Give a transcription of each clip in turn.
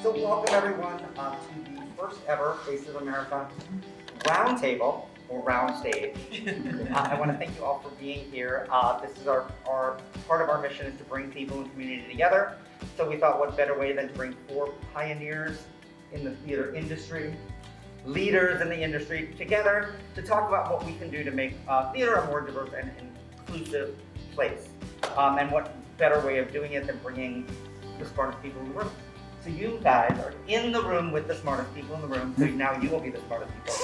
So welcome everyone to the first ever Faces America Roundtable, or Round Stage. I want to thank you all for being here. This is our part of our mission is to bring people and community together. So we thought what better way than to bring 4 pioneers in the theater industry, leaders in the industry together to talk about what we can do to make theater a more diverse and inclusive place. And what better way of doing it than bringing the smartest people in the room. So you guys are in the room with the smartest people in the room, so now you will be the smartest people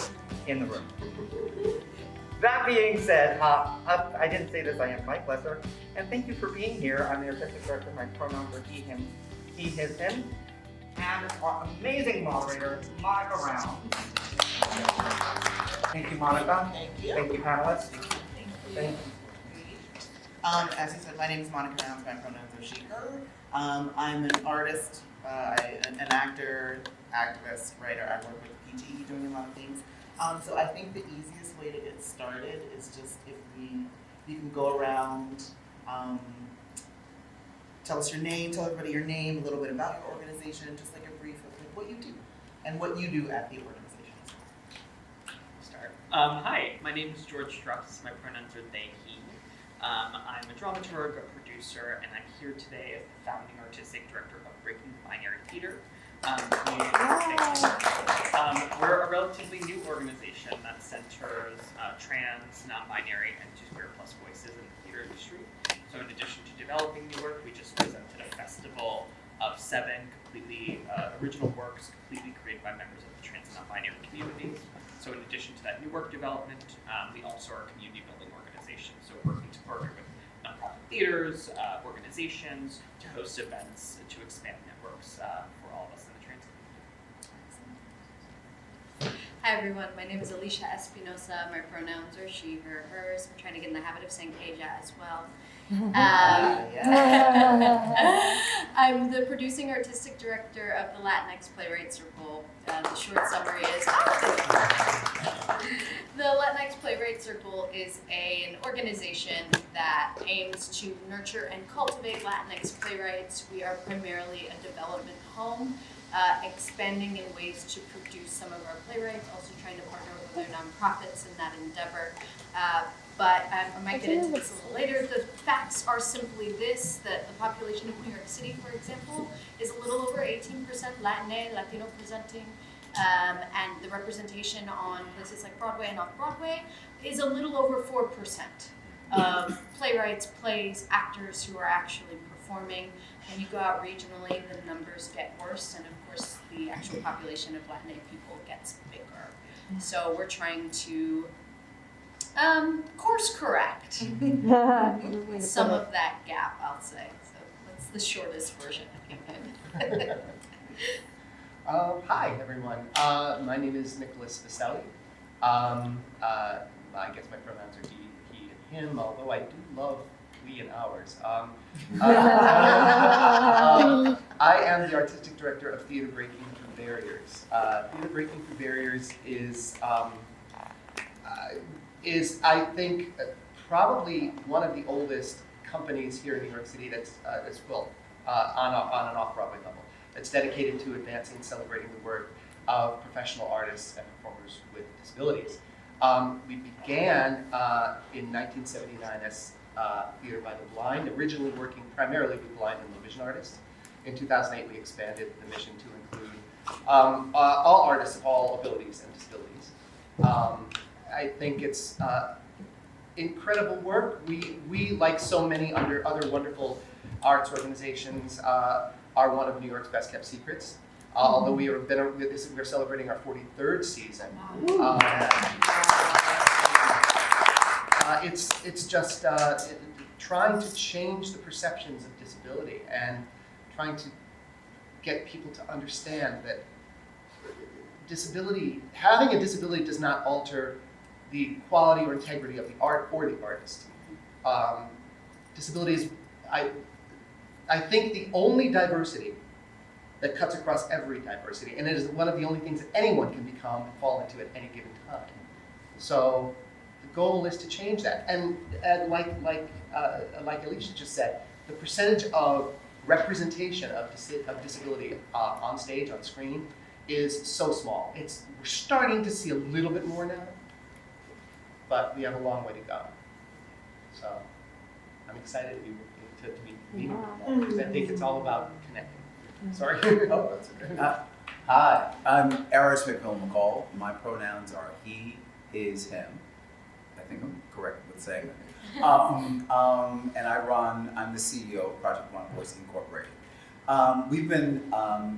in the room. That being said, I didn't say this, I am Mike Lesser, and thank you for being here. I'm the artistic director, my pronouns are he, him, he, his, him, and our amazing moderator, Monica Rounds. Thank you, Monica. Thank you. Thank you, panelists. Thank you. As you said, my name is Monica Rounds, my pronouns are she, her. I'm an artist, an actor, activist, writer. I work with PGE doing a lot of things. So I think the easiest way to get started is just if you can go around, tell us your name, tell everybody your name, a little bit about your organization, just like a brief of like what you do and what you do at the organization. Start. Hi, my name is George Strus. My pronouns are they, he. I'm a dramaturg, a producer, and I'm here today as the founding artistic director of Breaking Binary Theater. We're a relatively new organization that centers trans, non-binary, and two-spirit plus voices in the theater industry. So in addition to developing new work, we just presented a festival of 7 completely original works, completely created by members of the trans and non-binary communities. So in addition to that new work development, we also are a community building organization. So working to partner with nonprofit theaters, organizations, to host events, to expand networks for all of us in the trans community. Hi everyone, my name is Alisha Espinosa. My pronouns are she, her, hers. I'm trying to get in the habit of saying Asia as well. I'm the producing artistic director of the Latinx Playwrights Circle. The short summary is the Latinx Playwrights Circle is an organization that aims to nurture and cultivate Latinx playwrights. We are primarily a development home, expanding in ways to produce some of our playwrights, also trying to partner with other nonprofits in that endeavor. But I might get into this a little later. The facts are simply this, that the population of New York City, for example, is a little over 18% Latinx, Latino presenting, and the representation on places like Broadway and off-Broadway is a little over 4% of playwrights, plays, actors who are actually performing. When you go out regionally, the numbers get worse, and of course, the actual population of Latinx people gets bigger. So we're trying to course correct some of that gap, I'll say. So that's the shortest version I can give. Hi, everyone. My name is Nicholas Viselli. I guess my pronouns are he, and him, although I do love we and ours. I am the artistic director of Theater Breaking Through Barriers. Theater Breaking Through Barriers is I think, probably one of the oldest companies here in New York City that's built on an off-Broadway level. That's dedicated to advancing and celebrating the work of professional artists and performers with disabilities. We began in 1979 as Theater by the Blind, originally working primarily with blind and low vision artists. In 2008, we expanded the mission to include all artists of all abilities and disabilities. I think it's incredible work. We, like so many other wonderful arts organizations, are one of New York's best kept secrets. Although we're celebrating our 43rd season. It's just trying to change the perceptions of disability and trying to get people to understand that having a disability does not alter the quality or integrity of the art or the artist. Disability is, I think, the only diversity that cuts across every diversity, and it is one of the only things that anyone can become and fall into at any given time. So the goal is to change that, and like Alisha just said, the percentage of representation of disability on stage, on screen, is so small. We're starting to see a little bit more now, but we have a long way to go. So I'm excited to be meeting with you all, because I think it's all about connecting. Sorry. Oh, that's okay. Hi, I'm Erich McMillan-McCall. My pronouns are he, his, him. I think I'm correct with saying that. And I'm the CEO of Project One Voice Incorporated. We've been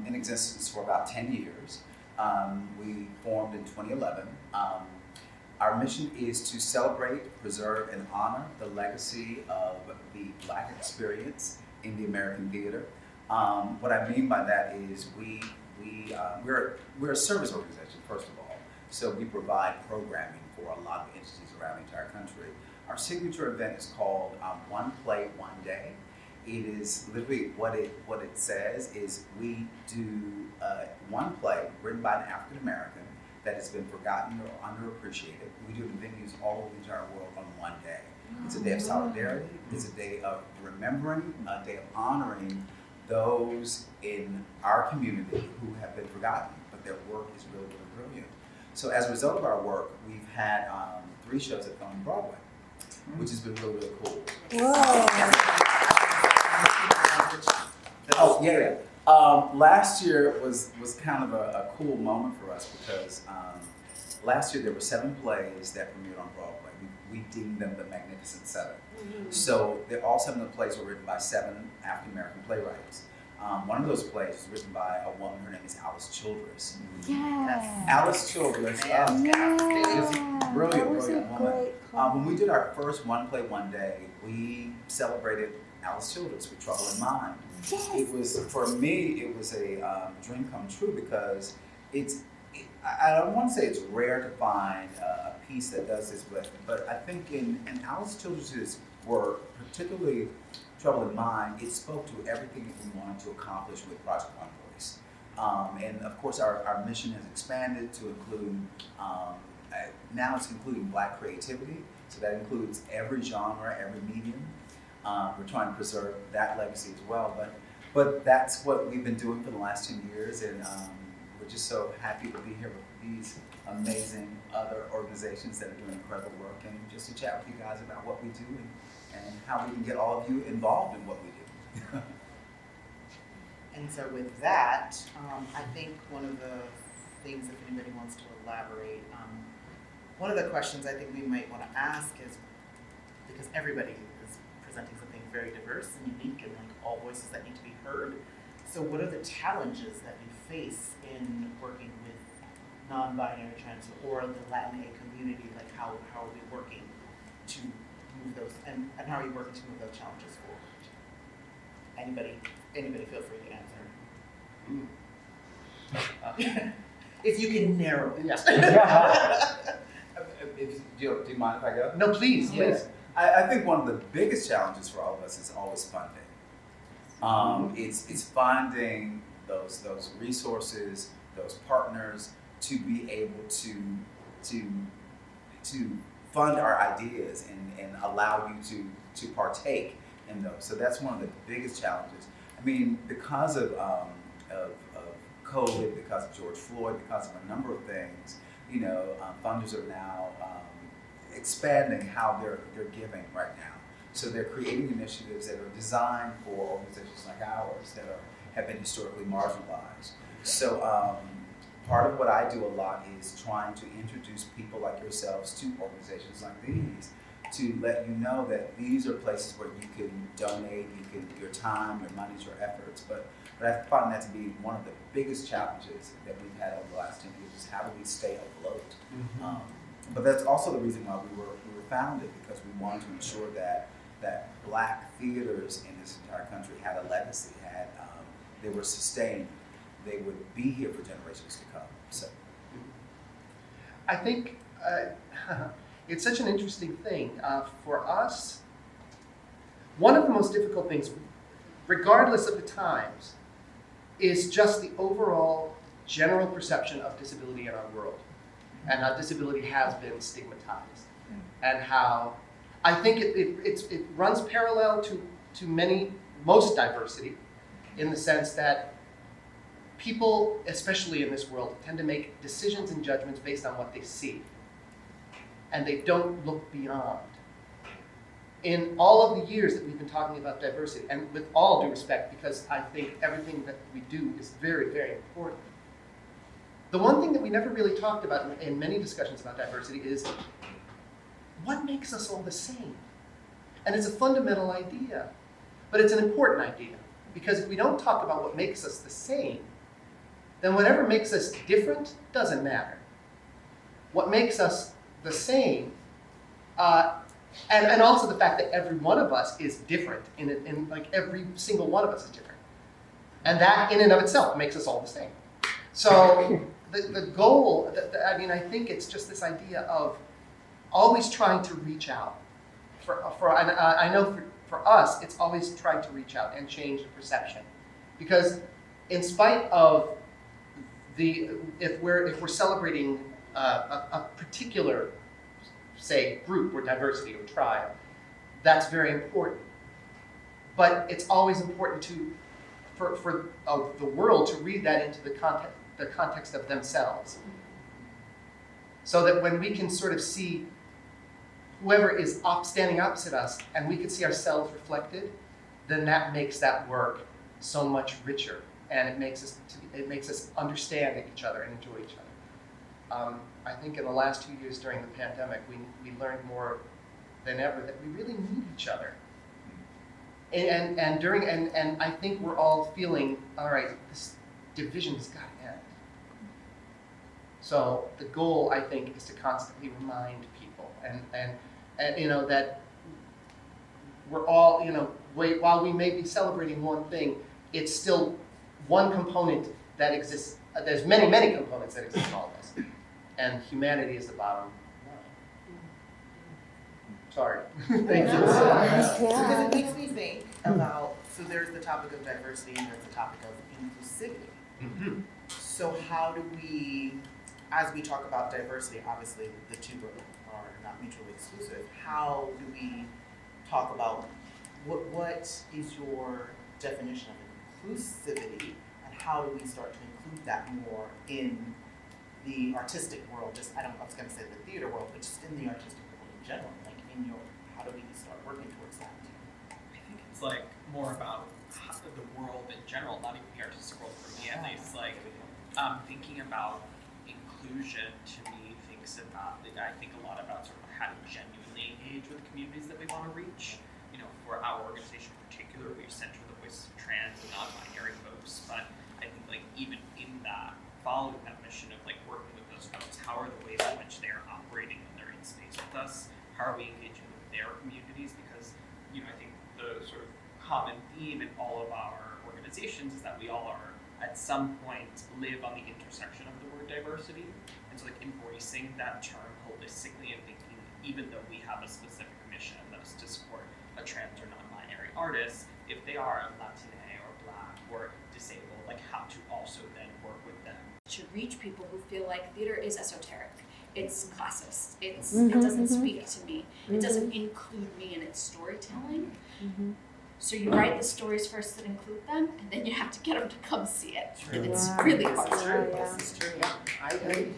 in existence for about 10 years. We formed in 2011. Our mission is to celebrate, preserve, and honor the legacy of the Black experience in the American theater. What I mean by that is we're a service organization, first of all. So we provide programming for a lot of entities around the entire country. Our signature event is called One Play, One Day. It is literally what it says is we do one play written by an African American that has been forgotten or underappreciated. We do it in venues all over the entire world on one day. It's a day of solidarity. It's a day of remembering, a day of honoring those in our community who have been forgotten, but their work is really, really brilliant. So as a result of our work, we've had 3 shows that come on Broadway, which has been really, really cool. Oh, yeah. Last year was kind of a cool moment for us because last year there were 7 plays that premiered on Broadway. We deemed them the Magnificent Seven. So all 7 of the plays were written by 7 African American playwrights. One of those plays was written by a woman, her name is Alice Childress. Yes. Alice Childress is a brilliant woman. When we did our first One Play, One Day, we celebrated Alice Childress with Trouble in Mind. Yes. It was, for me, it was a dream come true because I don't want to say it's rare to find a piece that does this, but I think in Alice Childress's work, particularly Trouble in Mind, it spoke to everything that we wanted to accomplish with Project One Voice. And of course, our mission has expanded to include, now it's including Black creativity, so that includes every genre, every medium. We're trying to preserve that legacy as well, but that's what we've been doing for the last 10 years, and we're just so happy to be here with these amazing other organizations that are doing incredible work, and just to chat with you guys about what we do and how we can get all of you involved in what we do. And so with that, I think one of the things, if anybody wants to elaborate, one of the questions I think we might want to ask is, because everybody is presenting something very diverse and unique and like all voices that need to be heard, so what are the challenges that you face in working with non-binary trans or the Latin community? Like how are we working to move those, and how are you working to move those challenges forward? Anybody feel free to answer. If you can narrow it. Yes. Do you mind if I go? No, please. Yes. I think one of the biggest challenges for all of us is always funding. It's finding those resources, those partners to be able to fund our ideas and allow you to partake in those. So that's one of the biggest challenges. I mean, because of COVID, because of George Floyd, because of a number of things, funders are now expanding how they're giving right now. So they're creating initiatives that are designed for organizations like ours that have been historically marginalized. So part of what I do a lot is trying to introduce people like yourselves to organizations like these, to let you know that these are places where you can donate, your time, your money, your efforts. But I find that to be one of the biggest challenges that we've had over the last 10 years is how do we stay afloat? Mm-hmm. But that's also the reason why we were founded, because we wanted to ensure that Black theaters in this entire country had a legacy, they were sustained, they would be here for generations to come. So, I think it's such an interesting thing. For us, one of the most difficult things, regardless of the times, is just the overall general perception of disability in our world, and how disability has been stigmatized, and how I think it runs parallel to most diversity, in the sense that people, especially in this world, tend to make decisions and judgments based on what they see. And they don't look beyond. In all of the years that we've been talking about diversity, and with all due respect, because I think everything that we do is very, very important, the one thing that we never really talked about in many discussions about diversity is what makes us all the same? And it's a fundamental idea, but it's an important idea, because if we don't talk about what makes us the same, then whatever makes us different doesn't matter. What makes us the same, and also the fact that every one of us is different, in like every single one of us is different. And that in and of itself makes us all the same. So the goal, I mean, I think it's just this idea of always trying to reach out. I know for us, it's always trying to reach out and change the perception. Because in spite of if we're celebrating a particular, say, group or diversity or tribe, that's very important. But it's always important for the world to read that into the context of themselves. So that when we can sort of see whoever is standing opposite us and we can see ourselves reflected, then that makes that work so much richer, and it makes us understand each other and enjoy each other. I think in the last 2 years during the pandemic, we learned more than ever that we really need each other. And I think we're all feeling, all right, this division has got to end. So the goal, I think, is to constantly remind people and you know, that we're all, you know, while we may be celebrating one thing, it's still one component that exists. There's many, many components that exist in all of us. And humanity is the bottom line. Sorry. Thank you. Because it makes me think about, so there's the topic of diversity and there's the topic of inclusivity. Mm-hmm. So how do we, as we talk about diversity, obviously the two are not mutually exclusive, how do we talk about what is your definition of inclusivity, and how do we start to include that more in the artistic world? I was going to say the theater world, but just in the artistic world in general, like how do we start working towards that? I think it's like more about the world in general, not even the artistic world for me at least. Like thinking about inclusion to me I think a lot about sort of how to genuinely engage with the communities that we want to reach. You know, for our organization in particular, we center the voices of trans and non-binary folks, but I think like even in that, following that mission of like working with those folks, how are the ways in which they're operating when they're in space with us? How are we engaging with their communities? Because, you know, I think the sort of common theme in all of our organizations is that we all are at some point live on the intersection of the word diversity. And so like embracing that term holistically and thinking, even though we have a specific mission that is to support a trans or non-binary artist, if they are Latina or Black or disabled, like how to also then work with them. To reach people who feel like theater is esoteric, it's classist, it doesn't speak to me, it doesn't include me in its storytelling. So you write the stories first that include them, and then you have to get them to come see it. And it's really hard. This is true. I agree.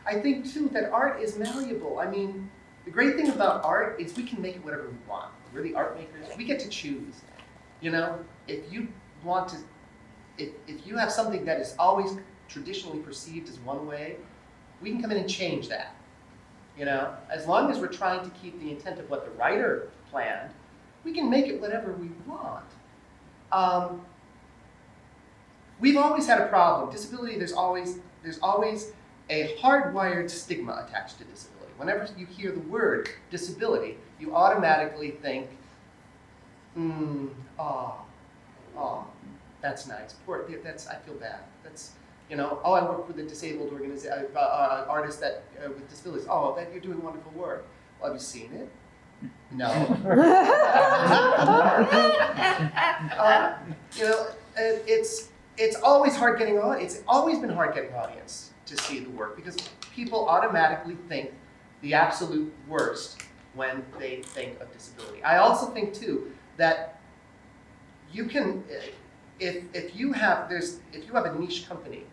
I think too that art is malleable. I mean, the great thing about art is we can make it whatever we want. We're the art makers. We get to choose. You know, if you want to, if you have something that is always traditionally perceived as one way, we can come in and change that. You know, as long as we're trying to keep the intent of what the writer planned, we can make it whatever we want. We've always had a problem. Disability, there's always a hardwired stigma attached to disability. Whenever you hear the word disability, you automatically think, that's nice. I feel bad. That's, you know, I work with a disabled artist that with disabilities. Oh, that you're doing wonderful work. Well, have you seen it? No. You know, it's always hard getting on. It's always been hard getting audience to see the work because people automatically think the absolute worst when they think of disability. I also think too that you can, if you have a niche company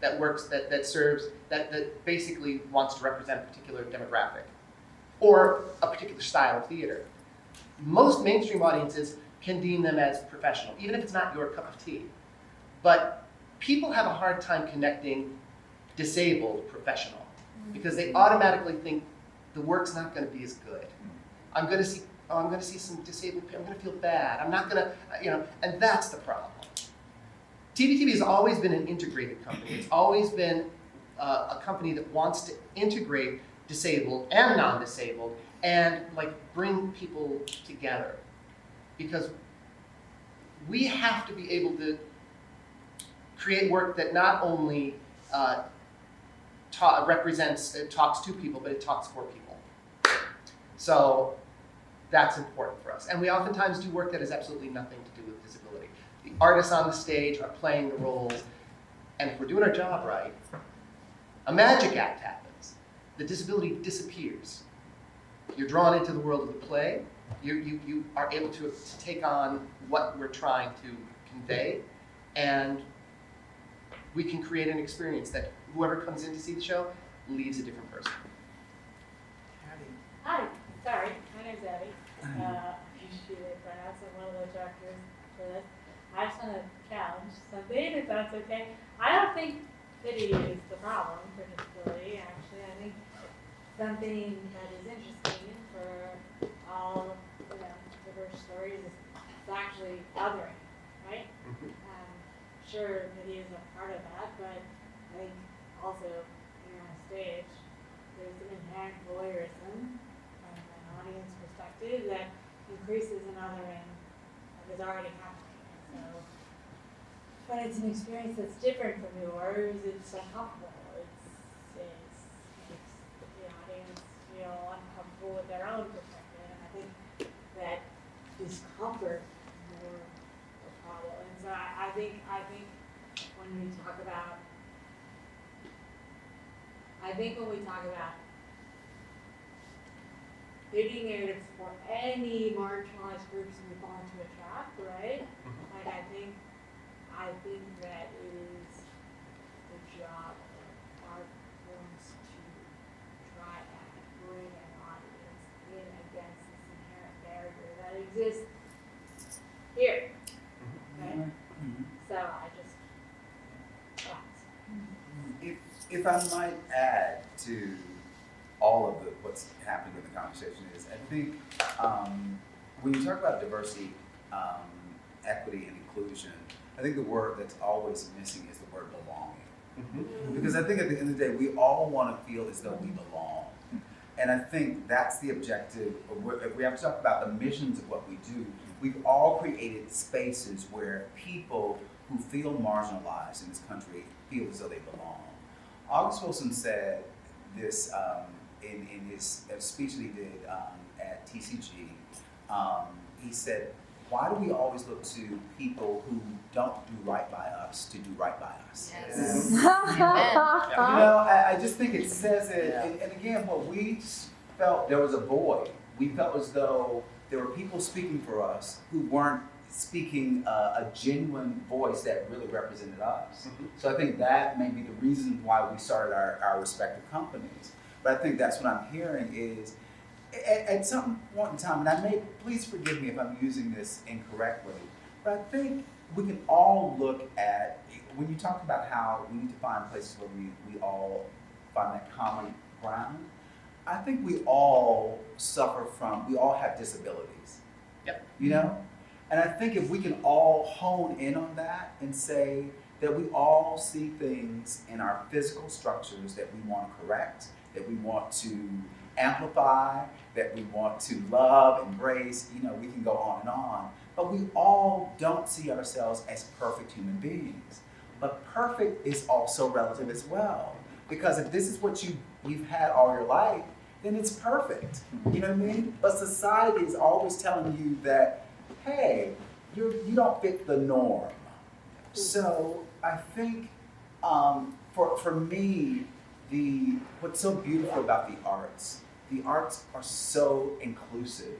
that works, that serves, that basically wants to represent a particular demographic or a particular style of theater, most mainstream audiences can deem them as professional, even if it's not your cup of tea. But people have a hard time connecting disabled professional because they automatically think the work's not going to be as good. I'm going to see some disabled people. I'm going to feel bad. I'm not going to, and that's the problem. TBTB has always been an integrated company. It's always been a company that wants to integrate disabled and non-disabled and bring people together, because we have to be able to create work that not only talks to people, but it talks for people. So that's important for us. And we oftentimes do work that has absolutely nothing to do with disability. The artists on the stage are playing the roles, and if we're doing our job right, a magic act happens. The disability disappears. You're drawn into the world of the play. You are able to take on what we're trying to convey, and we can create an experience that whoever comes in to see the show leaves a different person. Hi, sorry, my name's Abby. Appreciate it, perhaps I'm one of the directors for this. I just want to challenge something, if that's okay. I don't think pity is the problem for disability, actually. I think something that is interesting for all, diverse stories is actually othering, right? Sure, pity is a part of that, but I think also when you're on stage, there's an inherent voyeurism from an audience perspective that increases an othering that is already happening. So when it's an experience that's different from yours, it's uncomfortable. It makes the audience feel uncomfortable with their own perspective, and I think that discomfort is more a problem. And so I think when we talk about bidding it for any marginalized groups we want to attract, right? I think that it is the job of art forms to try and bring an audience in against this inherent barrier that exists here, right? So I just If I might add to all of what's happening in the conversation is, I think when you talk about diversity, equity, and inclusion, I think the word that's always missing is the word belonging. Because I think at the end of the day, we all want to feel as though we belong. And I think that's the objective. If we have to talk about the missions of what we do, we've all created spaces where people who feel marginalized in this country feel as though they belong. August Wilson said this in his speech that he did at TCG. He said, why do we always look to people who don't do right by us to do right by us? Yes. I just think it says it, and again, what we felt, there was a void. We felt as though there were people speaking for us who weren't speaking a genuine voice that really represented us. So I think that may be the reason why we started our respective companies. But I think that's what I'm hearing is, at some point in time, and please forgive me if I'm using this incorrectly, but I think we can all look at, when you talk about how we need to find places where we all find that common ground, I think we all we all have disabilities. Yep. And I think if we can all hone in on that and say that we all see things in our physical structures that we want to correct, that we want to amplify, that we want to love, embrace, we can go on, but we all don't see ourselves as perfect human beings. But perfect is also relative as well. Because if this is what you've had all your life, then it's perfect. You know what I mean? But society is always telling you that, hey, you don't fit the norm. So I think for me, what's so beautiful about the arts are so inclusive.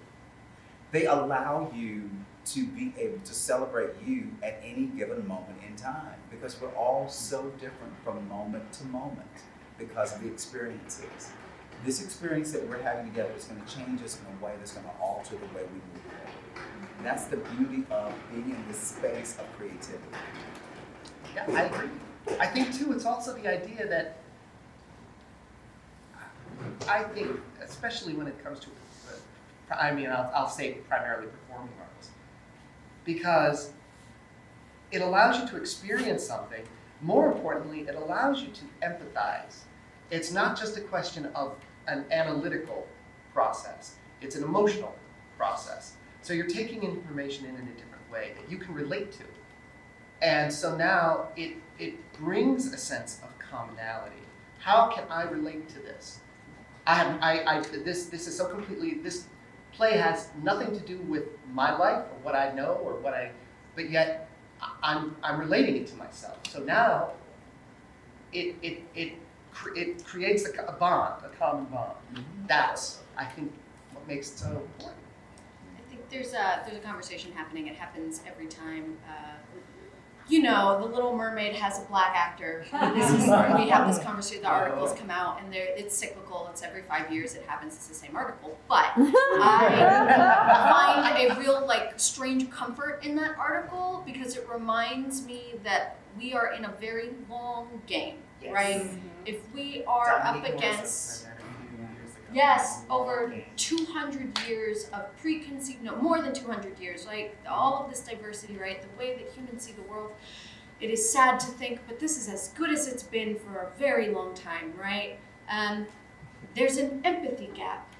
They allow you to be able to celebrate you at any given moment in time, because we're all so different from moment to moment because of the experiences. This experience that we're having together is going to change us in a way that's going to alter the way we move forward. And that's the beauty of being in this space of creativity. Yeah, I agree. I think too, it's also the idea that I think, especially when it comes to, I'll say primarily performing arts, because it allows you to experience something. More importantly, it allows you to empathize. It's not just a question of an analytical process, it's an emotional process. So you're taking information in a different way that you can relate to. And so now it brings a sense of commonality. How can I relate to this? This is so completely, this play has nothing to do with my life or what I know or but yet I'm relating it to myself. So now it creates a bond, a common bond. That's, I think, what makes it so important. I think there's a conversation happening. It happens every time. The Little Mermaid has a black actor. We have this conversation. The articles come out, and it's cyclical. It's every 5 years. It happens. It's the same article. But I find a real strange comfort in that article because it reminds me that we are in a very long game, Yes. right? If we are up against over 200 years of preconceived, more than 200 years, right? All of this diversity, right? The way that humans see the world, it is sad to think, but this is as good as it's been for a very long time, right? There's an empathy gap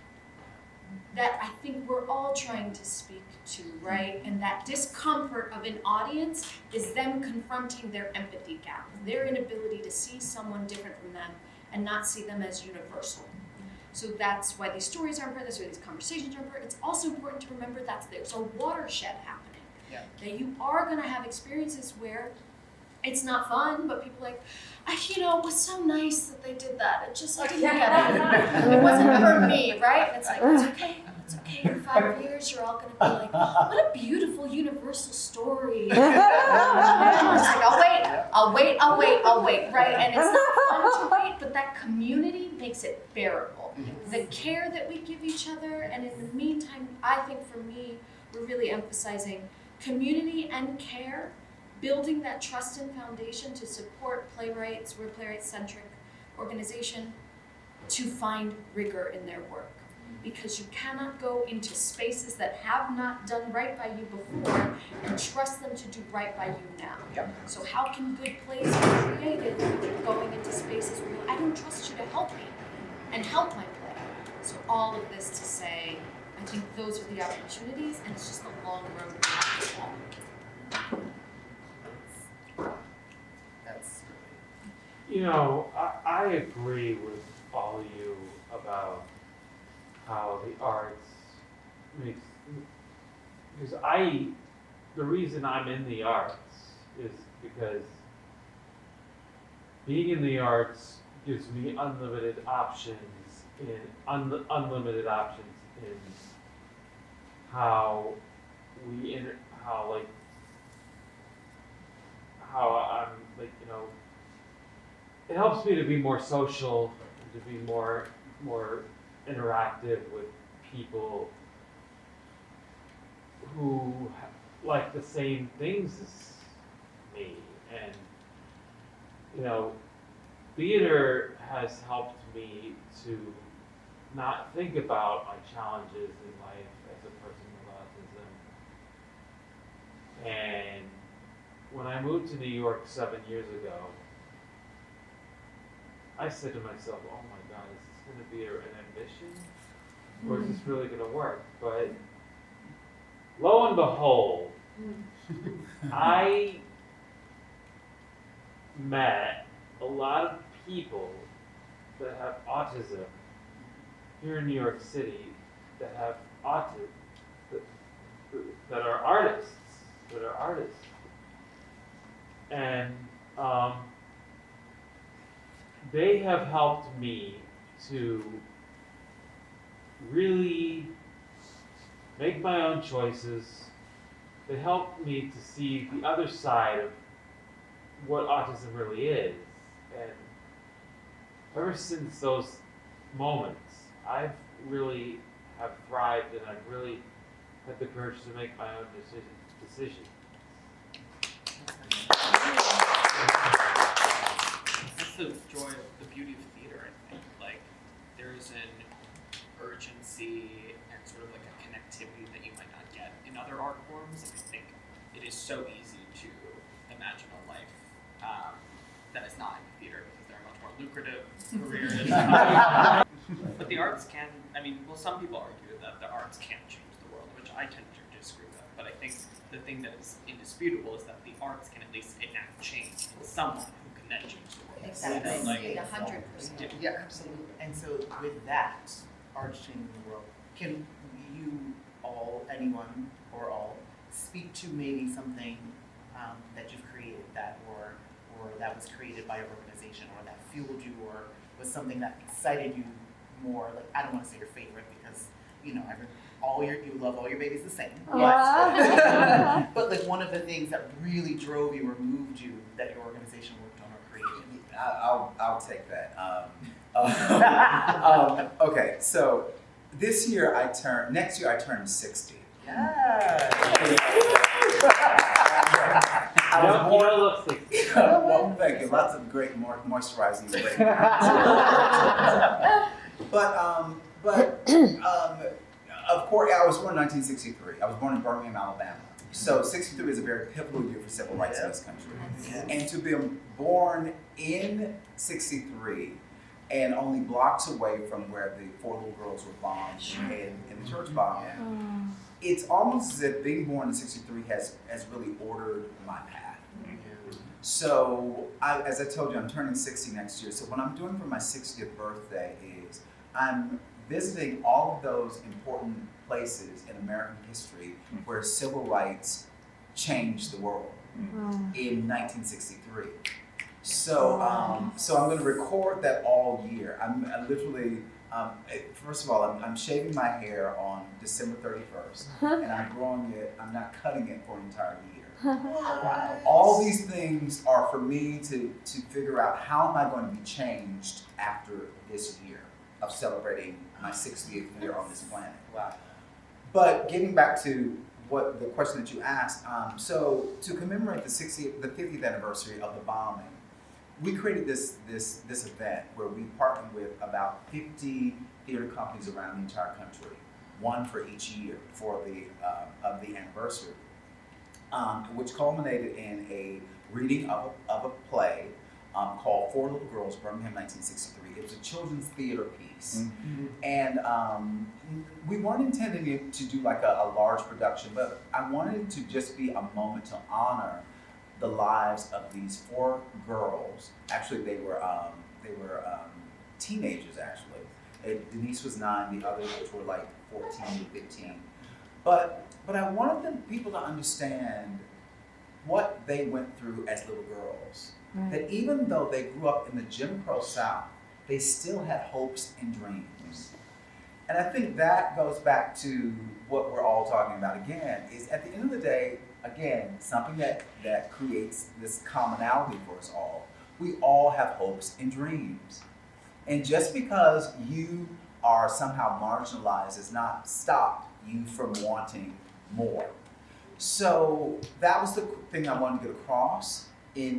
that I think we're all trying to speak to, right? And that discomfort of an audience is them confronting their empathy gap, their inability to see someone different from them and not see them as universal. So that's why these stories are important, that's why these conversations are important. It's also important to remember that there's a watershed happening. Yeah. That you are going to have experiences where it's not fun, but people are like, it was so nice that they did that. It just, I didn't get it. It wasn't for me, right? And it's like, it's okay. It's okay. In 5 years, you're all going to be like, what a beautiful universal story. And I'm just like, I'll wait, right? And it's not fun to wait, but that community makes it bearable. The care that we give each other, and in the meantime, I think for me, we're really emphasizing community and care, building that trust and foundation to support Playwrights. We're a Playwright-centric organization to find rigor in their work. Because you cannot go into spaces that have not done right by you before and trust them to do right by you now. Yep. So how can good plays be created if you're going into spaces where I don't trust you to help me and help my play? So all of this to say, I think those are the opportunities, and it's just a long road we have to walk. That's I agree with all of you about how the arts makes, because the reason I'm in the arts is because being in the arts gives me unlimited options in how it helps me to be more social, to be more interactive with people who like the same things as me. And theater has helped me to not think about my challenges in life as a person with autism. And when I moved to New York 7 years ago, I said to myself, oh my God, is this going to be an ambition? Or is this really going to work? But lo and behold, I met a lot of people that have autism here in New York City that have autism, that are artists, And they have helped me to really make my own choices, they help me to see the other side of what autism really is. And ever since those moments, I've really have thrived, and I've really had the courage to make my own decisions. That's the joy of the beauty of theater, I think. Like, there's an urgency and sort of like a connectivity that you might not get in other art forms. And I think it is so easy to imagine a life that is not in theater because there are much more lucrative careers. But the arts can, I mean, well, some people argue that the arts can't change the world, which I tend to disagree with. But I think the thing that is indisputable is that the arts can at least enact change in someone who can then change the world. Exactly. Like, 100%. Yeah, absolutely. And so with that, arts changing the world, can you all, anyone or all, speak to maybe something that you've created that or that was created by an organization or that fueled you or was something that excited you more? Like, I don't want to say your favorite because, you know, you love all your babies the same. But, but like one of the things that really drove you or moved you that your organization worked on or created. I'll take that. Okay, so next year I turn 60. Yeah. I was born. Look 60. Well, thank you. Lots of great moisturizing. But of course, I was born in 1963. I was born in Birmingham, Alabama. So 63 is a very pivotal year for civil rights in this country. And to be born in 63 and only blocks away from where the 4 little girls were bombed in the church bombing, it's almost as if being born in 63 has really ordered my path. So, as I told you, I'm turning 60 next year. So what I'm doing for my 60th birthday is I'm visiting all of those important places in American history where civil rights changed the world in 1963. So, so I'm going to record that all year. I literally, first of all, I'm shaving my hair on December 31st, and I'm growing it. I'm not cutting it for an entire year. All these things are for me to figure out how am I going to be changed after this year of celebrating my 60th year on this planet. Wow. But getting back to what the question that you asked, so to commemorate the 50th anniversary of the bombing, we created this event where we partnered with about 50 theater companies around the entire country, one for each year for of the anniversary, which culminated in a reading of a play called 4 Little Girls, Birmingham, 1963. It was a children's theater piece, and we weren't intending to do like a large production, but I wanted it to just be a moment to honor the lives of these 4 girls. Actually, they were teenagers. Actually, Denise was 9, the others were like 14 to 15. But I wanted people to understand what they went through as little girls. Right. That even though they grew up in the Jim Crow South, they still had hopes and dreams. And I think that goes back to what we're all talking about again, is at the end of the day, again, something that creates this commonality for us all. We all have hopes and dreams. And just because you are somehow marginalized does not stop you from wanting more. So that was the thing I wanted to get across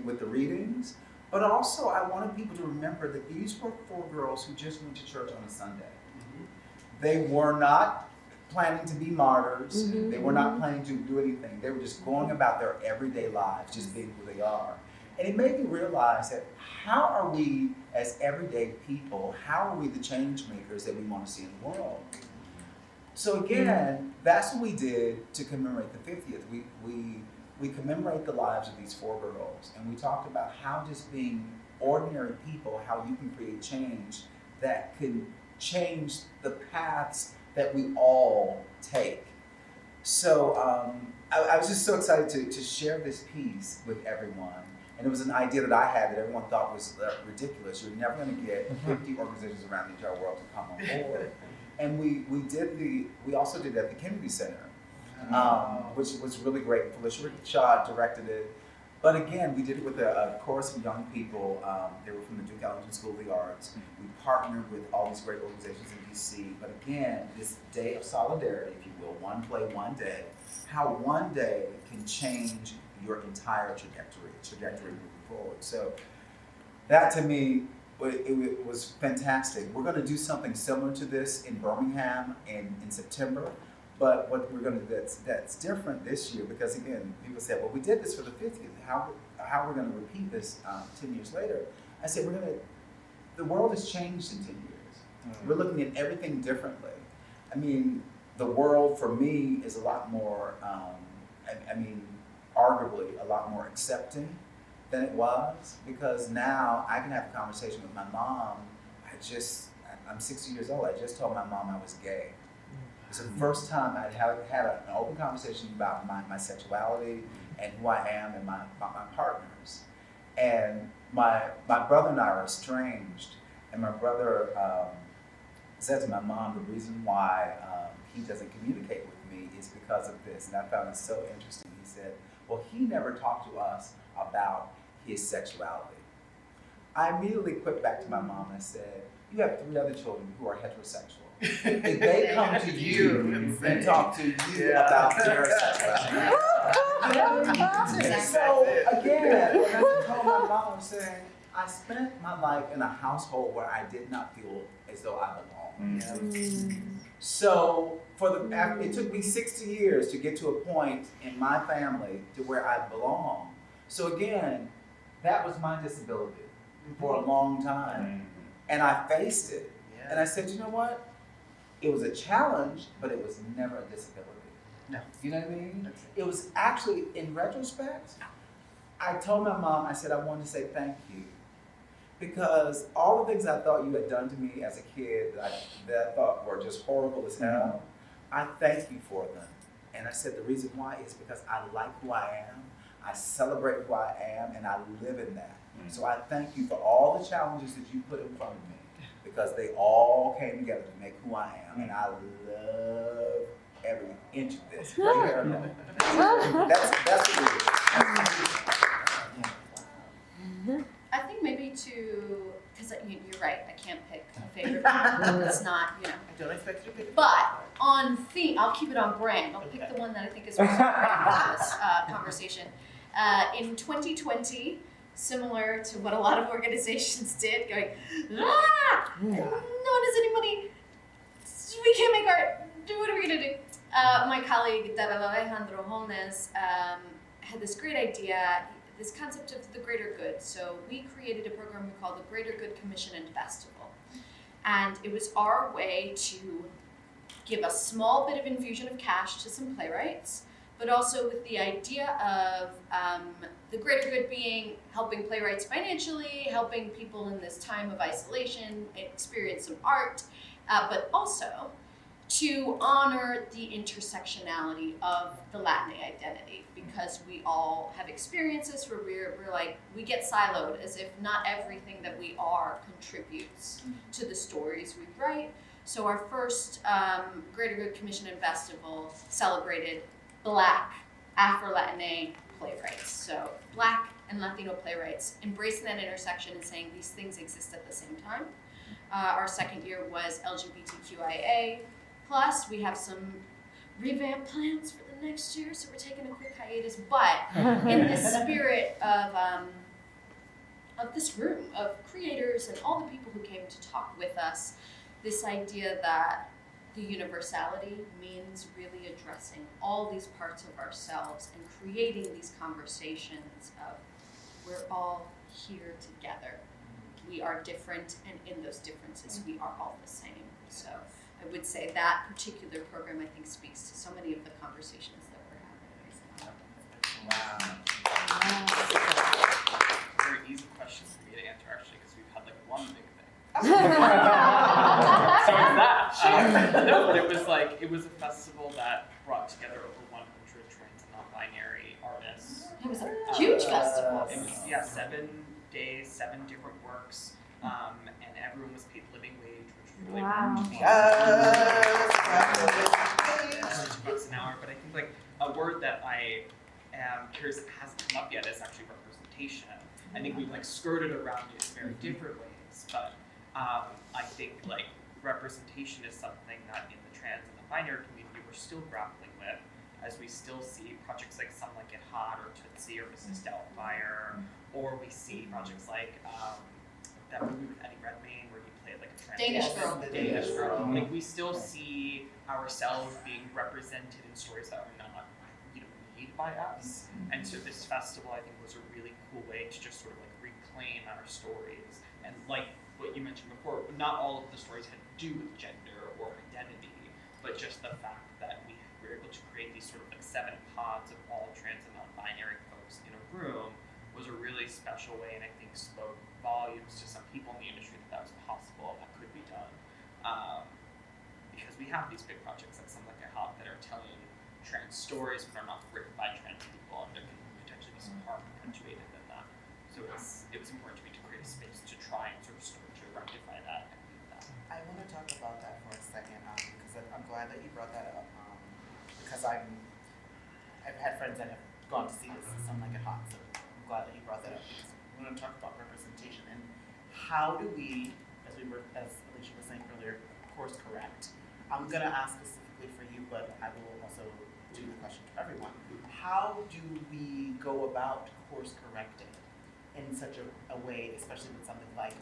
with the readings. But also I wanted people to remember that these were 4 girls who just went to church on a Sunday. They were not planning to be martyrs. They were not planning to do anything. They were just going about their everyday lives, just being who they are. And it made me realize that how are we as everyday people, how are we the change makers that we want to see in the world? So again, that's what we did to commemorate the 50th. We commemorate the lives of these 4 girls, and we talked about how just being ordinary people, how you can create change that can change the paths that we all take. So I was just so excited to share this piece with everyone. And it was an idea that I had that everyone thought was ridiculous. You're never going to get 50 organizations around the entire world to come on board. And we also did it at the Kennedy Center. which was really great. Felicia Shaw directed it. But again, we did it with a chorus of young people. They were from the Duke Ellington School of the Arts. We partnered with all these great organizations in DC. But again, this day of solidarity, if you will, one play, one day, how one day can change your entire trajectory moving forward. So that to me, it was fantastic. We're gonna do something similar to this in Birmingham in September. But what we're going to do that's different this year, because again, people said, well, we did this for the 50th. How are we going to repeat this 10 years later? I said, the world has changed in 10 years. We're looking at everything differently. I mean, the world for me is a lot more, arguably a lot more accepting than it was, because now I can have a conversation with my mom. I'm 60 years old. I just told my mom I was gay. It's the first time I'd had an open conversation about my sexuality and who I am and my partners. And my brother and I are estranged. And my brother said to my mom, the reason why he doesn't communicate with me is because of this. And I found it so interesting. He said, well, he never talked to us about his sexuality. I immediately quipped back to my mom and I said, you have 3 other children who are heterosexual. If they come to you and talk to you about their sexuality. So again, when I told my mom, I'm saying, I spent my life in a household where I did not feel as though I belonged. So it took me 60 years to get to a point in my family to where I belong. So again, that was my disability for a long time. And I faced it. And I said, you know what? It was a challenge, but it was never a disability. No. You know what I mean? It was actually, in retrospect, I told my mom, I said, I wanted to say thank you. Because all the things I thought you had done to me as a kid that I thought were just horrible as hell, I thank you for them. And I said the reason why is because I like who I am, I celebrate who I am, and I live in that. So I thank you for all the challenges that you put in front of me, because they all came together to make who I am, and I love every inch of this. Right here. That's what it is. I think maybe because you're right, I can't pick a favorite. It's not, I don't expect you to pick. But on theme, I'll keep it on brand. I'll pick the one that I think is most appropriate for this conversation. In 2020, similar to what a lot of organizations did, going, no one does anybody, we can't make art, what are we gonna do? My colleague, Alejandro Holmes, had this great idea, this concept of the greater good. So we created a program we call the Greater Good Commission and Festival. And it was our way to give a small bit of infusion of cash to some playwrights, but also with the idea of the greater good being helping playwrights financially, helping people in this time of isolation experience some art, but also to honor the intersectionality of the Latin identity, because we all have experiences where we're like, we get siloed as if not everything that we are contributes to the stories we write. So our first Greater Good Commission and Festival celebrated Black Afro-Latina playwrights. So Black and Latino playwrights embracing that intersection and saying these things exist at the same time. Our second year was LGBTQIA+. We have some revamp plans for the next year, so we're taking a quick hiatus. But in the spirit of this room, of creators and all the people who came to talk with us, this idea that the universality means really addressing all these parts of ourselves and creating these conversations of we're all here together. We are different, and in those differences, we are all the same. So I would say that particular program, I think, speaks to so many of the conversations that we're having. Wow. Very easy question for me to answer, actually, because we've had like one big thing. So it's that. No, but it was a festival that brought together over 100 trans and non-binary artists. It was a huge festival. It was 7 days, 7 different works, and everyone was paid living wage, which was really Wow. $2 an hour. But I think like word that I am curious that hasn't come up yet is actually representation. I think we've like skirted around it in very different ways, but I think like representation is something that in the trans and the binary community we're still grappling with, as we still see projects like Some Like It Hot or Tootsie or Mrs. Doubtfire, or we see projects like that movie with Eddie Redmayne where he played like a trans Danish woman. Girl. The Danish Danish Girl. Girl. Like we still see ourselves being represented in stories that are not, made by us. And so this festival I think was a really cool way to just sort of like reclaim our stories. And like what you mentioned before, not all of the stories had to do with gender or identity, but just the fact that we were able to create these sort of like 7 pods of all trans and non-binary folks in a room was a really special way, and I think spoke volumes to some people in the industry that was possible, that could be done. Because we have these big projects like Some Like It Hot that are telling trans stories but are not written by trans people, and there can potentially be some harm perpetuated in that. So it was important to me to create a space to try and sort of start to rectify that and lead that. I want to talk about that for a second, because I'm glad that you brought that up. Because I've had friends that have gone to see this, Some Like It Hot, so I'm glad that you brought that up. Because we want to talk about representation and how do we, as Alisha was saying earlier, course correct. I'm going to ask specifically for you, but I will also do the question to everyone. How do we go about course correcting in such a way, especially with something like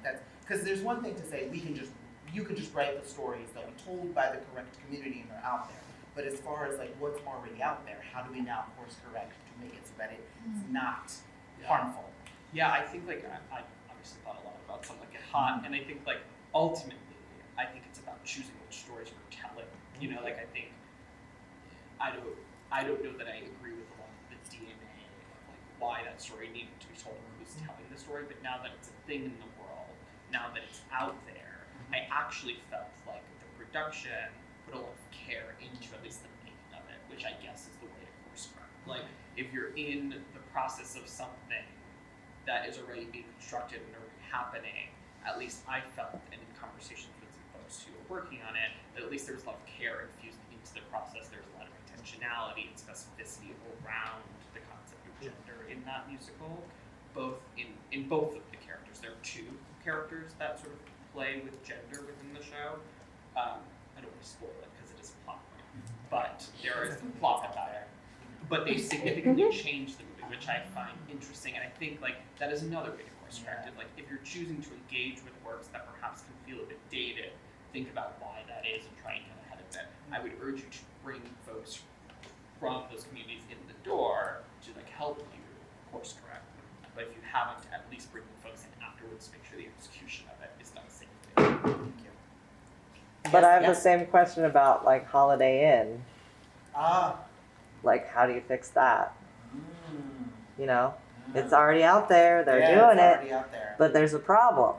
that? Because there's one thing to say you can just write the stories that were told by the correct community and they're out there. But as far as like what's already out there, how do we now course correct to make it so that it's not harmful? Yeah, I think like I obviously thought a lot about Some Like It Hot, and I think like ultimately, I think it's about choosing which stories we're telling. Like I think I don't know that I agree with a lot of the DNA of like why that story needed to be told or who's telling the story, but now that it's a thing in the world, now that it's out there, I actually felt like the production put a lot of care into at least the making of it, which I guess is the way to course correct. Like if you're in the process of something that is already being constructed and already happening, at least I felt, and in conversations with some folks who were working on it, that at least there was a lot of care infused into the process. There was a lot of intentionality and specificity around the concept of gender in that musical, both in both of the characters. There are 2 characters that sort of play with gender within the show. I don't want to spoil it because it is a plot point, but there is a plot about it. But they significantly changed the movie, which I find interesting, and I think like that is another way to course correct it. Like if you're choosing to engage with works that perhaps can feel a bit dated, think about why that is and try and get ahead of it. I would urge you to bring folks from those communities in the door to like help you course correct. But if you haven't, at least bring the folks in afterwards to make sure the execution of it is done safely. Thank you. But I have Yes. the same question about like Holiday Inn. Ah. Like, how do you fix that? Mm. It's already out there. They're Yeah, doing it's it, already out there. but there's a problem.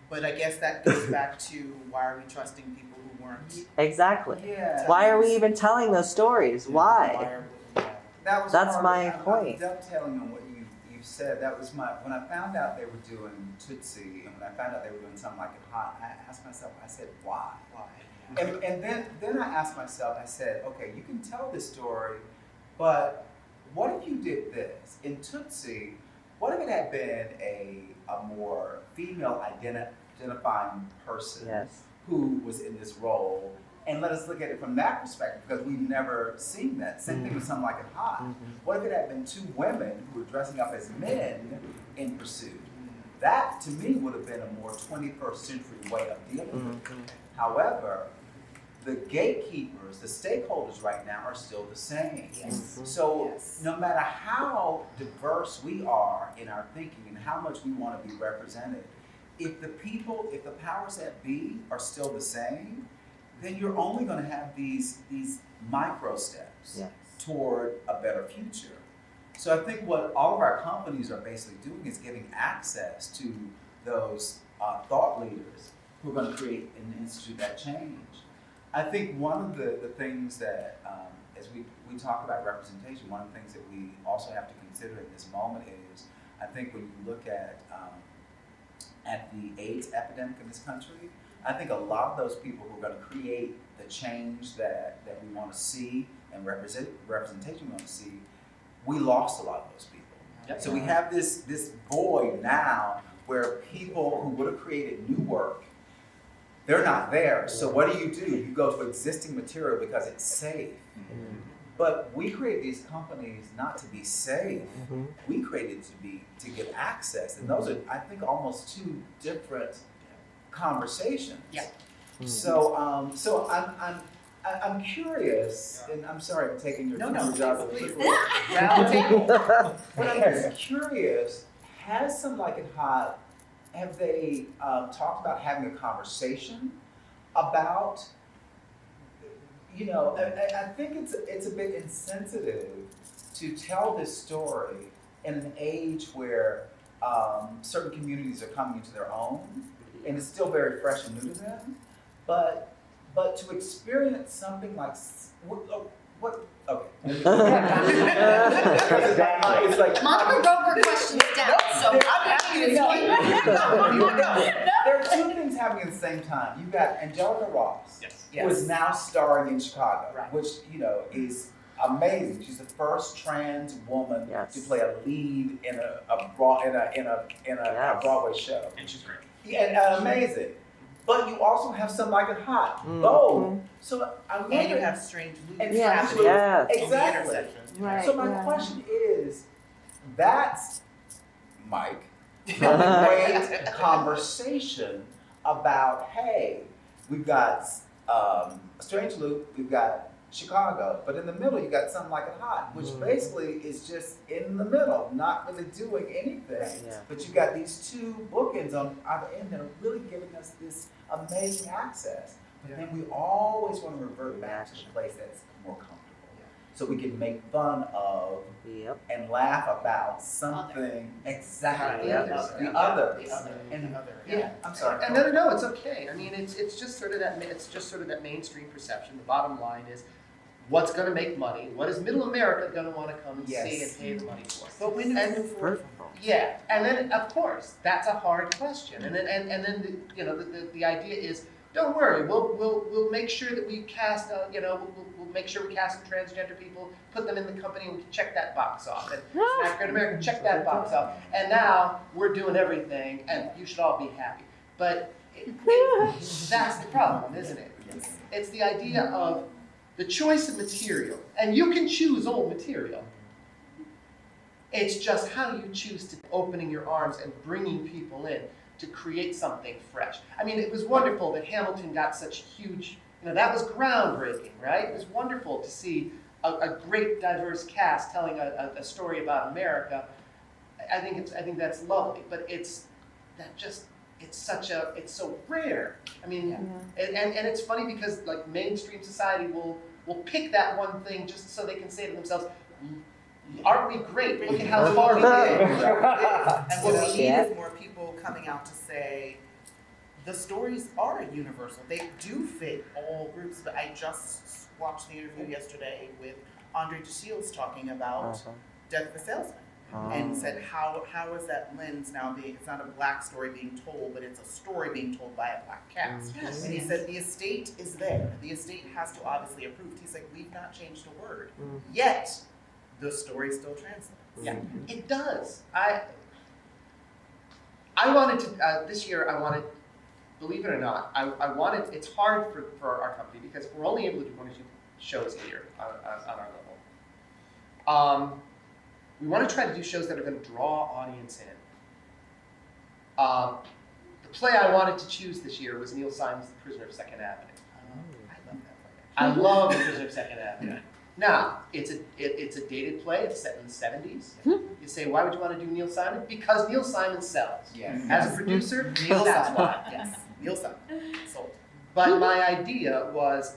But I guess that goes back to why are we trusting people who weren't? Exactly. Yeah. Why are we even telling those stories? Why? are we? Yeah. That was That's part my of, point. I'm dovetailing on what you've said. That was when I found out they were doing Tootsie, and when I found out they were doing Something Like It Hot, I asked myself, I said, why? Why? And then I asked myself, I said, okay, you can tell this story, but what if you did this? In Tootsie, what if it had been a more female identifying person Yes. who was in this role? And let us look at it from that perspective, because we've never seen that. Same thing with Something Like It Hot. What if it had been 2 women who were dressing up as men in Pursuit? That, to me, would have been a more 21st century way of dealing with it. However, the gatekeepers, the stakeholders right now are still the same. Yes. So Yes. no matter how diverse we are in our thinking and how much we want to be represented, if the powers that be are still the same, then you're only going to have these micro steps Yes. toward a better future. So I think what all of our companies are basically doing is giving access to those thought leaders who are going to create and institute that change. I think one of the things that, as we talk about representation, one of the things that we also have to consider at this moment is, I think when you look at the AIDS epidemic in this country, I think a lot of those people who are going to create the change that we want to see and representation we want to see, we lost a lot of those people. Yep. So we have this void now where people who would have created new work, they're not there. So what do? You go to existing material because it's safe. But we create these companies not to be safe. We created to get access, and those are, I think, almost two different conversations. Yeah. So I'm curious, and I'm sorry I'm taking your job. please. Round table. But I'm just curious, has Some Like It Hot, have they talked about having a conversation about, I think it's a bit insensitive to tell this story in an age where certain communities are coming into their own, and it's still very fresh and new to them, but to experience something like okay. It's like Monica wrote her questions down, so I'm happy to There are two things happening at the same time. You've got Angelica Ross, Yes. who is now starring in Chicago, Right. which is amazing. She's the first trans woman to play a lead in a Broadway show. And she's great. Yeah, and amazing. But you also have Some Like It Hot, both. So I'm And you wondering, have strange loops And Yeah. happening Yes. on the Exactly. intersection. Right. So my question is, that's, Mike, a great conversation about, hey, we've got Strange Loop, we've got Chicago, but in the middle you got Something Like It Hot, which basically is just in the middle, not really doing anything. Yeah. But you got these two bookends on either end that are really giving us this amazing access. But then we always want to revert back to the place that's more comfortable. So we can make fun of Yep. and laugh about something exactly Right. the others. And Yeah, I'm sorry. And no, it's okay. I mean, it's just sort of that mainstream perception. The bottom line is, what's going to make money? What is Middle America going to want to come and see and pay the money for? But when do we move forward? Yeah, and then of course that's a hard question. And then the idea is, don't worry, we'll make sure that we cast we'll make sure we cast some transgender people, put them in the company, and we can check that box off. And African American, check that box off. And now we're doing everything, and you should all be happy. But that's the problem, isn't it? It's the idea of the choice of material, and you can choose old material. It's just how you choose to opening your arms and bringing people in to create something fresh. I mean, it was wonderful that Hamilton got such huge, that was groundbreaking, right? It was wonderful to see a great diverse cast telling a story about America. I think that's lovely, but it's so rare. I mean, and it's funny because like mainstream society will pick that one thing just so they can say to themselves, aren't we great? Look at how far we did. And what we need is more people coming out to say, the stories are universal. They do fit all groups. But I just watched the interview yesterday with Andre DeShields talking about Death of a Salesman. And said, how is that lens now being, it's not a black story being told, but it's a story being told by a black cast. And he said, the estate is there. The estate has to obviously approve. He's like, we've not changed a word. Yet, the story still translates. Yeah, it does. I wanted to, this year I wanted, believe it or not, I wanted, it's hard for our company because we're only able to do 1 or 2 shows a year on our level. We want to try to do shows that are going to draw audience in. The play I wanted to choose this year was Neil Simon's The Prisoner of Second Avenue. I love The Prisoner of Second Avenue. Now, it's a dated play. It's set in the 70s. You say, why would you want to do Neil Simon? Because Neil Simon sells. Yes. As a producer, Neil that's Simon. why. Yes. Neil Simon. Sold. But my idea was,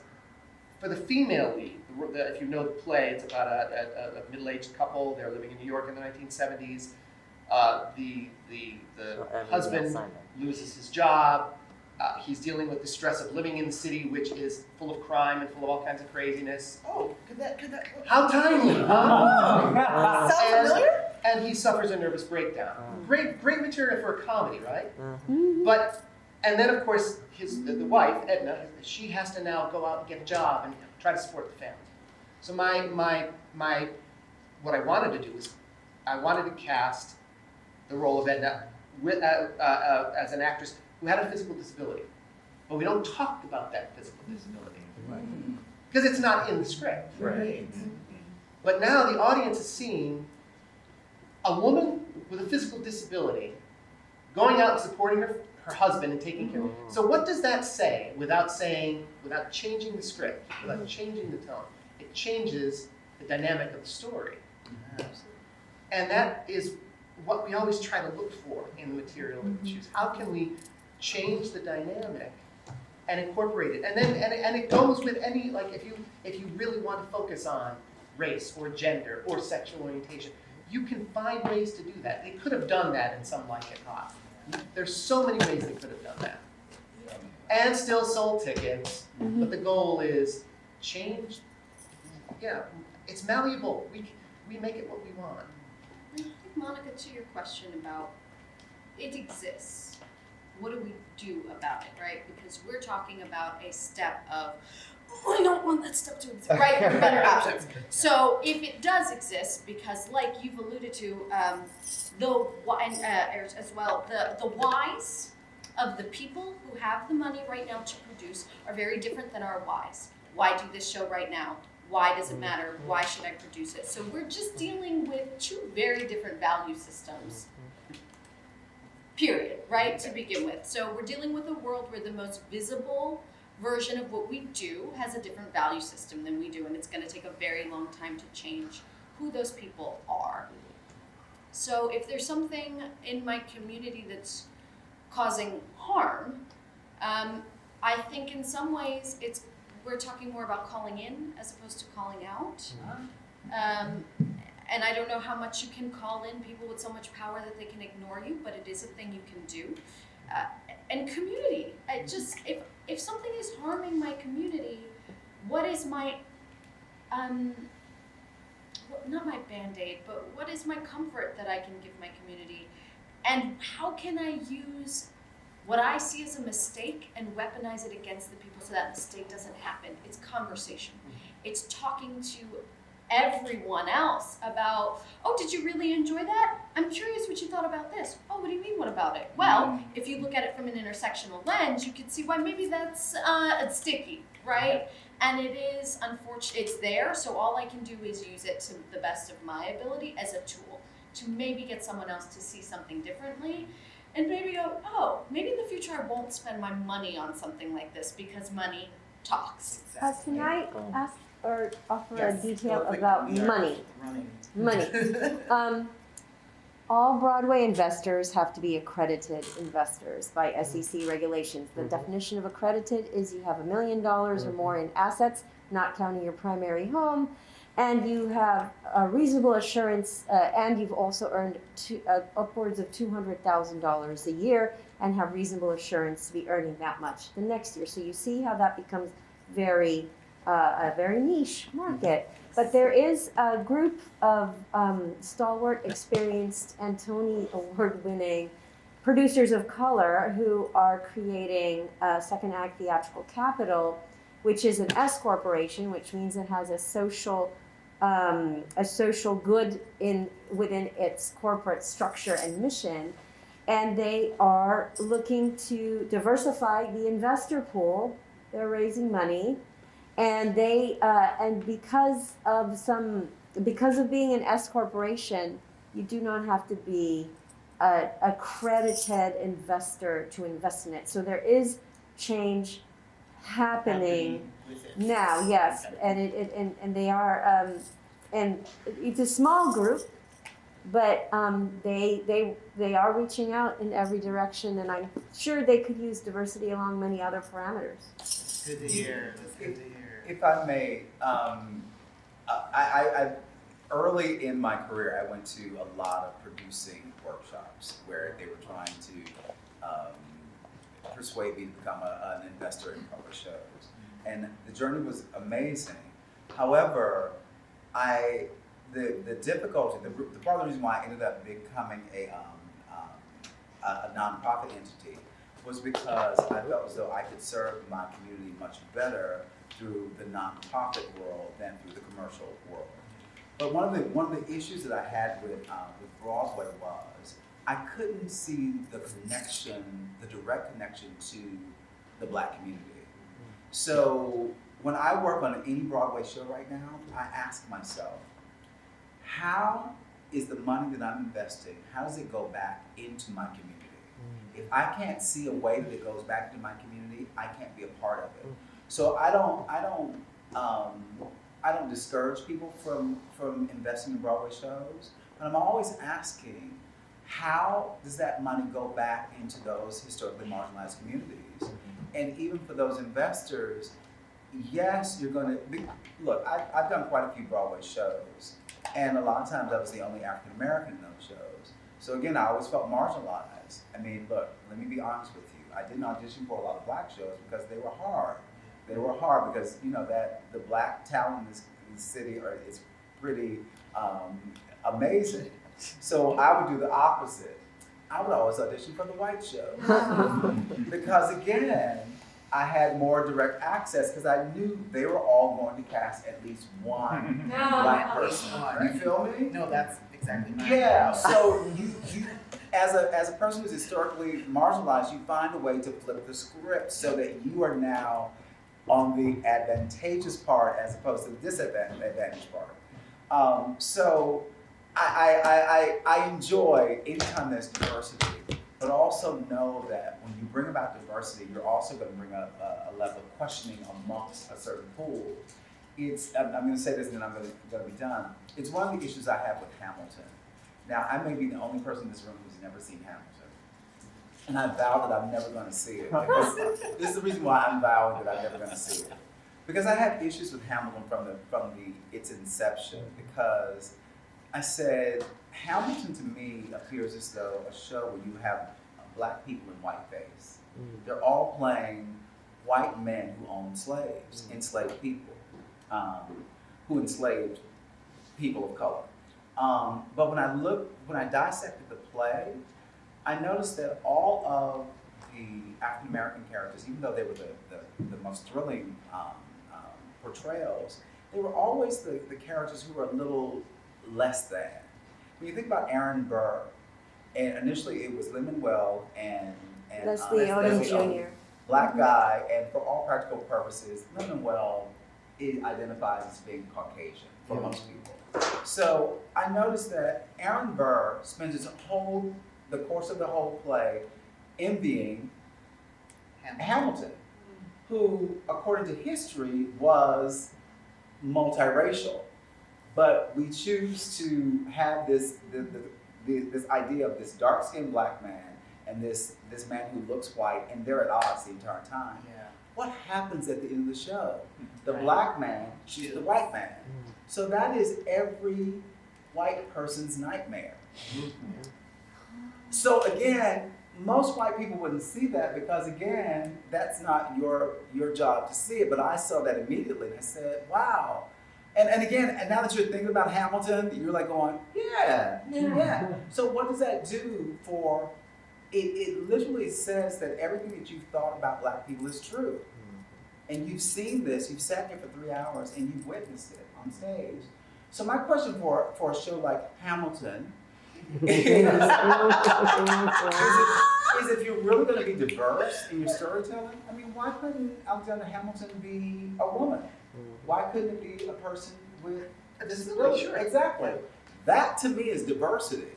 for the female lead, if you know the play, it's about a middle-aged couple. They're living in New York in the 1970s. The husband loses his job. He's dealing with the stress of living in the city, which is full of crime and full of all kinds of craziness. Oh, could that? How timely, huh? Sounds familiar? And he suffers a nervous breakdown. Great material for a comedy, right? And then of course the wife, Edna, she has to now go out and get a job and try to support the family. So what I wanted to do was, I wanted to cast the role of Edna as an actress who had a physical disability. But we don't talk about that physical disability. Because it's not in the script. Right. But now the audience is seeing a woman with a physical disability going out and supporting her husband and taking care of him. So what does that say without changing the script, without changing the tone? It changes the dynamic of the story. And that is what we always try to look for in the material that we choose. How can we change the dynamic and incorporate it? And it goes with any, like if you really want to focus on race or gender or sexual orientation, you can find ways to do that. They could have done that in Some Like It Hot. There's so many ways they could have done that. And still sold tickets, but the goal is change. Yeah, it's malleable. We make it what we want. I think, Monica, to your question about it exists, what do we do about it, right? Because we're talking about a step of, I don't want that step to exist, right? There are better options. So if it does exist, because like you've alluded to, Erich as well, the whys of the people who have the money right now to produce are very different than our whys. Why do this show right now? Why does it matter? Why should I produce it? So we're just dealing with two very different value systems, period, right, to begin with. So we're dealing with a world where the most visible version of what we do has a different value system than we do, and it's going to take a very long time to change who those people are. So if there's something in my community that's causing harm, I think in some ways we're talking more about calling in as opposed to calling out. And I don't know how much you can call in people with so much power that they can ignore you, but it is a thing you can do. And community, if something is harming my community, what is my, not my Band-Aid, but what is my comfort that I can give my community? And how can I use what I see as a mistake and weaponize it against the people so that mistake doesn't happen? It's conversation. It's talking to everyone else about, oh, did you really enjoy that? I'm curious what you thought about this. Oh, what do you mean, what about it? Well, if you look at it from an intersectional lens, you can see why maybe that's sticky, right? And it is unfortunate, it's there, so all I can do is use it to the best of my ability as a tool to maybe get someone else to see something differently and maybe go, oh, maybe in the future I won't spend my money on something like this because money talks. Can I ask or offer Yes, a detail quick. about We are money? running. Money. All Broadway investors have to be accredited investors by SEC regulations. The definition of accredited is you have $1 million or more in assets, not counting your primary home, and you have a reasonable assurance, and you've also earned upwards of $200,000 a year and have reasonable assurance to be earning that much the next year. So you see how that becomes a very niche market. But there is a group of stalwart, experienced, and Tony Award-winning producers of color who are creating Second Act Theatrical Capital, which is an S corporation, which means it has a social good within its corporate structure and mission. And they are looking to diversify the investor pool. They're raising money. And because of being an S corporation, you do not have to be an accredited investor to invest in it. So there is change happening now, yes, and they are and it's a small group, but they are reaching out in every direction, and I'm sure they could use diversity along many other parameters. Good to hear. That's good to hear. If I may, I early in my career, I went to a lot of producing workshops where they were trying to persuade me to become an investor in public shows, and the journey was amazing. However, the difficulty, the part of the reason why I ended up becoming a nonprofit entity was because I felt as though I could serve my community much better through the nonprofit world than through the commercial world. But one of the issues that I had with Broadway was I couldn't see the connection, the direct connection to the Black community. So when I work on any Broadway show right now, I ask myself, how is the money that I'm investing, how does it go back into my community? If I can't see a way that it goes back into my community, I can't be a part of it. So I don't discourage people from investing in Broadway shows, but I'm always asking, how does that money go back into those historically marginalized communities? And even for those investors, yes, you're going to look. I've done quite a few Broadway shows, and a lot of times I was the only African American in those shows. So again, I always felt marginalized. I mean, look, let me be honest with you. I didn't audition for a lot of Black shows because they were hard. They were hard because that the Black talent in this city is pretty amazing. So I would do the opposite. I would always audition for the white shows because again, I had more direct access because I knew they were all going to cast at least one Black person. You feel me? No, that's exactly right. Yeah. So you as a person who's historically marginalized, you find a way to flip the script so that you are now on the advantageous part as opposed to the disadvantaged part. So I enjoy anytime there's diversity, but also know that when you bring about diversity, you're also going to bring up a level of questioning amongst a certain pool. I'm going to say this and then I'm going to be done. It's one of the issues I have with Hamilton. Now, I may be the only person in this room who's never seen Hamilton. And I vow that I'm never going to see it. This is the reason why I'm vowing that I'm never going to see it. Because I had issues with Hamilton from its inception. Because I said, Hamilton to me appears as though a show where you have Black people in whiteface. They're all playing white men who owned slaves, enslaved people, who enslaved people of color. But when I dissected the play, I noticed that all of the African American characters, even though they were the most thrilling portrayals, they were always the characters who were a little less than. When you think about Aaron Burr, and initially it was Lin-Manuel and Leslie Odom Jr. Black guy, and for all practical purposes, Lin-Manuel identifies as being Caucasian for most people. So I noticed that Aaron Burr spends the course of the whole play envying Hamilton, who, according to history, was multiracial. But we choose to have this idea of this dark-skinned Black man and this man who looks white, and they're at odds the entire time. Yeah. What happens at the end of the show? The Black man shoots the white man. So that is every white person's nightmare. So again, most white people wouldn't see that because again, that's not your job to see it. But I saw that immediately and I said, wow. And again, and now that you're thinking about Hamilton, you're like going, yeah. So what does that do for, it literally says that everything that you've thought about Black people is true. And you've seen this, you've sat here for 3 hours and you've witnessed it on stage. So my question for a show like Hamilton is if you're really going to be diverse in your storytelling, I mean, why couldn't Alexander Hamilton be a woman? Why couldn't it be a person with a disability? Sure. Exactly. That to me is diversity.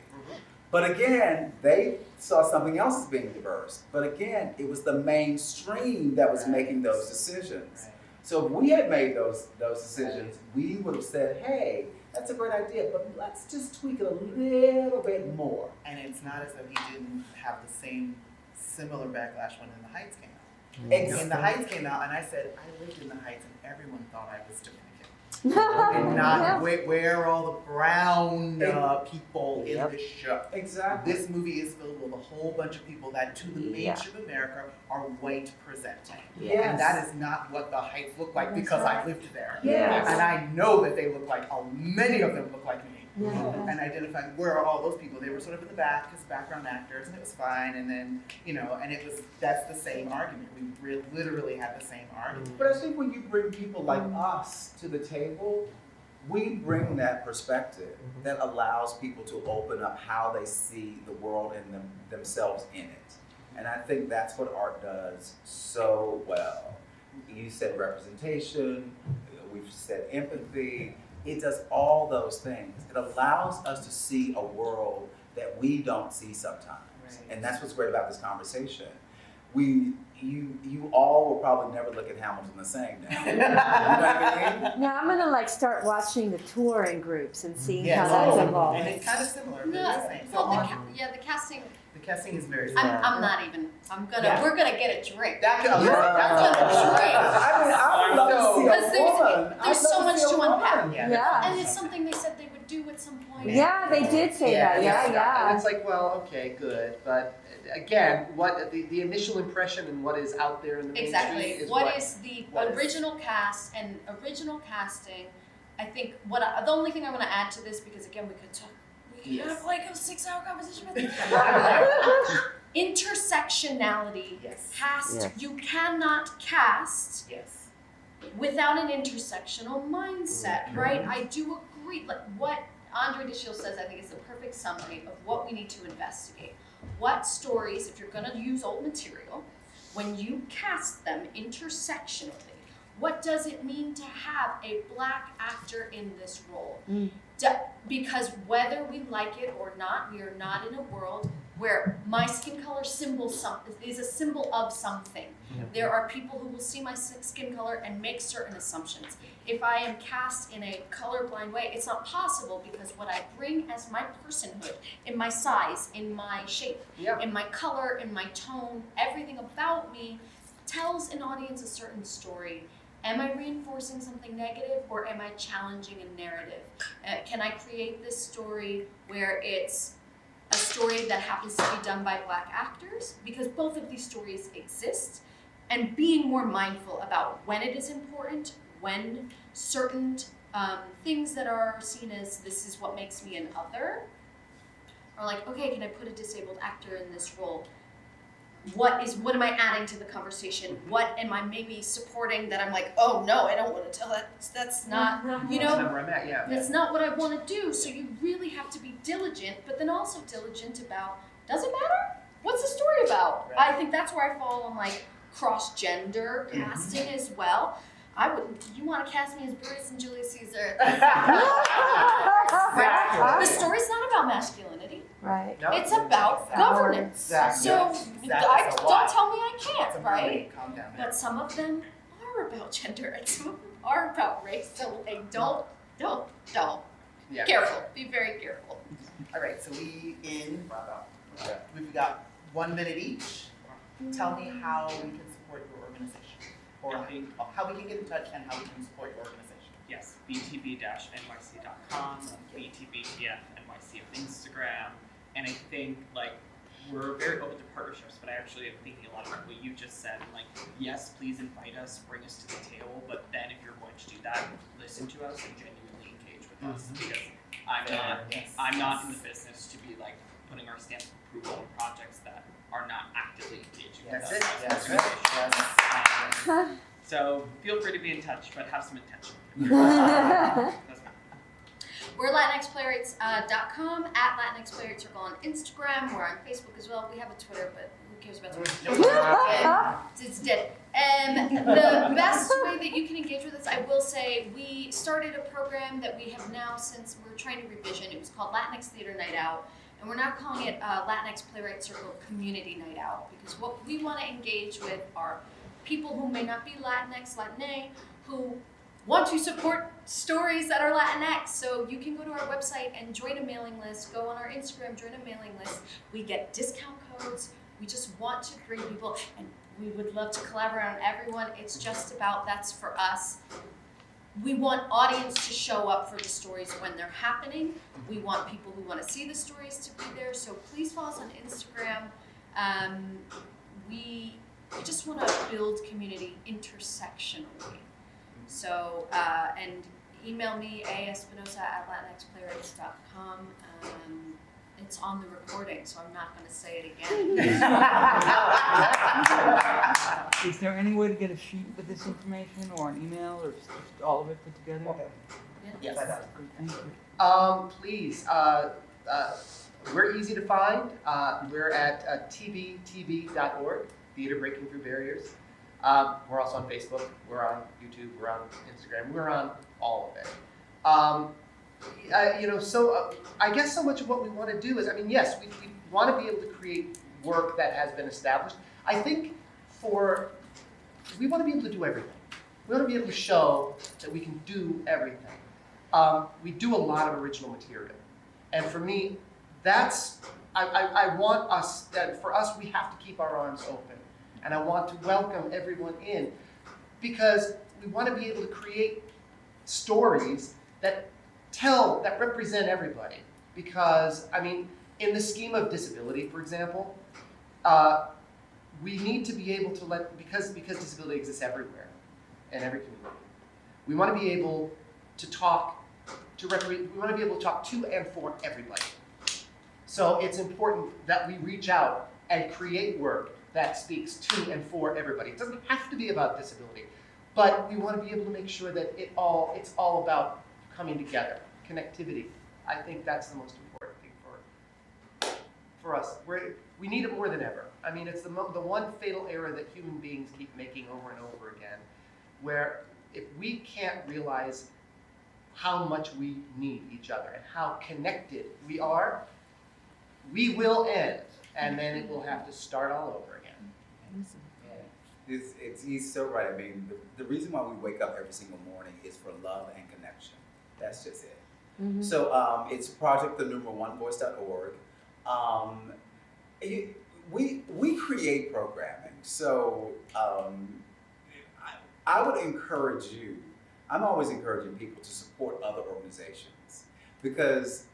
But again, they saw something else as being diverse. But again, it was the mainstream that was making those decisions. So if we had made those decisions, we would have said, hey, that's a great idea, but let's just tweak it a little bit more. And it's not as though he didn't have the same similar backlash when In the Heights came out. Exactly. In the Heights came out, and I said, I lived in the Heights, and everyone thought I was Dominican. And not where are all the brown people in the show. Exactly. This movie is filled with a whole bunch of people that to the mainstream America are white presenting. Yes. And that is not what the Heights look like because I lived there. Yes. And I know that they look like, many of them look like me. and identifying where are all those people. They were sort of in the back as background actors, and it was fine. And then, and that's the same argument. We literally had the same argument. But I think when you bring people like us to the table, we bring that perspective that allows people to open up how they see the world and themselves in it. And I think that's what art does so well. You said representation, we've said empathy. It does all those things. It allows us to see a world that we don't see sometimes. Right. And that's what's great about this conversation. You all will probably never look at Hamilton the same now. You know what I mean? Now I'm gonna start watching the touring groups and seeing Yes. how that's And evolving. it's kind of similar, but No, it's the same. So well, on, the casting, the casting is very similar. I'm not even, Yeah. we're gonna get a drink. That could, I mean, I would love to see Because a there's- woman. there's I'd love so much see a to woman. unpack. Yeah. And it's something they said they would do at some point. Yeah, they did say that. And Yeah. it's like, well, okay, good, but again, what the initial impression and what is out there in the Exactly. mainstream is What is the what is- original cast and original casting? I think the only thing I want to add to this, because again, we could have like a 6-hour conversation with intersectionality. Yes. Yes. You cannot cast Yes. without an intersectional mindset, right? I do agree. Like what Andre DeShiel says, I think is the perfect summary of what we need to investigate. What stories, if you're going to use old material, when you cast them intersectionally, what does it mean to have a Black actor in this role? Because whether we like it or not, we are not in a world where my skin color is a symbol of something. There are people who will see my skin color and make certain assumptions. If I am cast in a colorblind way, it's not possible because what I bring as my personhood, in my size, in my shape, Yeah. in my color, in my tone, everything about me tells an audience a certain story. Am I reinforcing something negative or am I challenging a narrative? Can I create this story where it's a story that happens to be done by Black actors? Because both of these stories exist. And being more mindful about when it is important, when certain things that are seen as this is what makes me an other, are like, okay, can I put a disabled actor in this role? What am I adding to the conversation? What am I maybe supporting that I'm like, oh no, I don't want to tell that. That's not, That's where I'm at, yeah. that's not what I want to do. So you really have to be diligent, but then also diligent about, does it matter? What's the story about? Right. I think that's where I fall on like cross-gender casting as well. You want to cast me as Bruce and Julius Caesar? The story's not about masculinity. Right. No, It's about governance. Exactly. So Exactly. don't Why? tell me I It's can't, a right? mermaid. Calm down. But some of them are about gender and some of them are about race. So like, don't. Yeah. Careful. Be very careful. All right, so we've got 1 minute each. Tell me how we can support your organization, or how we can get in touch and how we can support your organization. Yes, btb-nyc.com, btbtfnyc on Instagram, and I think we're very open to partnerships, but I actually am thinking a lot about what you just said. Yes, please invite us, bring us to the table, but then if you're going to do that, listen to us and genuinely engage with us, because I'm not in the business to be putting our stamp of approval on projects that are not actively engaging with us. That's as an it. organization. So feel free to be in touch, but have some intention. Doesn't matter. We're LatinxPlaywrights.com, at Latinx Playwrights Circle on Instagram. We're on Facebook as well. We have a Twitter, but who cares about Twitter? It's dead. The best way that you can engage with us, I will say, we started a program that we have now since we're trying to revision. It was called Latinx Theater Night Out. And we're now calling it Latinx Playwright Circle Community Night Out, because what we want to engage with are people who may not be Latinx, Latine, who want to support stories that are Latinx. So you can go to our website and join a mailing list, go on our Instagram, join a mailing list. We get discount codes. We just want to bring people, and we would love to collaborate on everyone. It's just about, that's for us. We want audience to show up for the stories when they're happening. We want people who want to see the stories to be there. So please follow us on Instagram. We just want to build community intersectionally. So, and email me, aespinosa@latinxplaywrights.com. It's on the recording, so I'm not going to say it again. Is there any way to get a sheet with this information or an email or just all of it put together? Okay. Yes. Great, thank you. Please, we're easy to find. We're at tbtb.org, Theater Breaking Through Barriers. We're also on Facebook, we're on YouTube, we're on Instagram, we're on all of it. I guess so much of what we want to do is, yes, we want to be able to create work that has been established. I think we want to be able to do everything. We want to be able to show that we can do everything. We do a lot of original material. And for me, I want us, for us, we have to keep our arms open. And I want to welcome everyone in because we want to be able to create stories that represent everybody. Because, in the scheme of disability, for example, we need to be able to because disability exists everywhere, in every community, we want to be able to talk we want to be able to talk to and for everybody. So it's important that we reach out and create work that speaks to and for everybody. It doesn't have to be about disability, but we want to be able to make sure that it's all about coming together, connectivity. I think that's the most important thing for us. We need it more than ever. It's the one fatal error that human beings keep making over and over again, where if we can't realize how much we need each other and how connected we are, we will end, and then it will have to start all over again. He's so right. The reason why we wake up every single morning is for love and connection. That's just it. Mm-hmm. So it's project1voice.org. We create programming. So I would encourage you. I'm always encouraging people to support other organizations because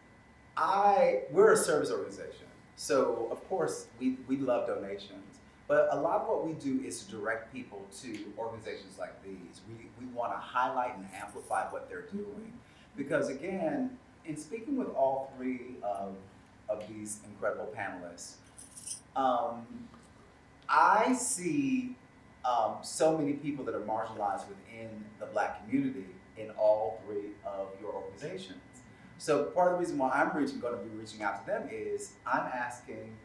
we're a service organization. So of course we love donations, but a lot of what we do is to direct people to organizations like these. We want to highlight and amplify what they're doing because again, in speaking with all three of these incredible panelists, I see so many people that are marginalized within the Black community in all three of your organizations. So part of the reason why I'm going to be reaching out to them is I'm asking,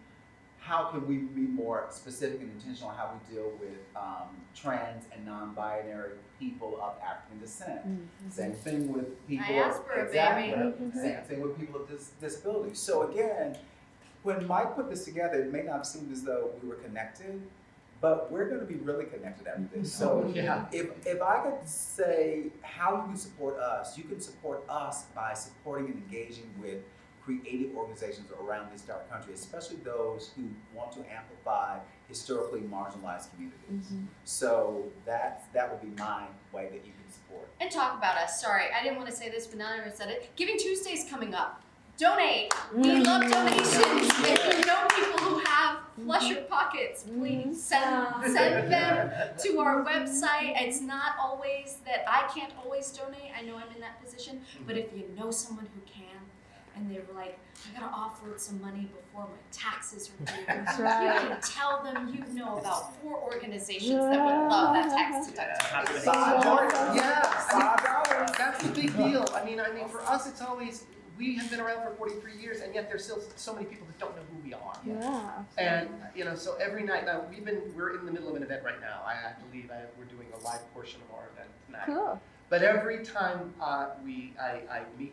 how can we be more specific and intentional on how we deal with trans and non-binary people of African descent? Mm-hmm. Same thing with people Diaspora, exactly. baby. Mm-hmm. Same thing with people of disabilities. So again, when Mike put this together, it may not have seemed as though we were connected, but we're going to be really connected after this. So if I could say how you can support us, you can support us by supporting and engaging with creative organizations around this entire country, especially those who want to amplify historically marginalized communities. Mm-hmm. So that would be my way that you can support. And talk about us. Sorry, I didn't want to say this, but now that I said it. Giving Tuesday's coming up. Donate. We love donations. If you know people who have flusher pockets, please send them to our website. It's not always that I can't always donate. I know I'm in that position. But if you know someone who can, and they're like, I gotta offload some money before my taxes are due. That's You right. can tell them you know about 4 organizations that would love that tax deduction. $5. That's the big deal. For us, it's always, we have been around for 43 years, and yet there's still so many people that don't know who we are. Yeah. And so every night now we're in the middle of an event right now. I have to leave. We're doing a live portion of our event tonight. Cool. But every time I meet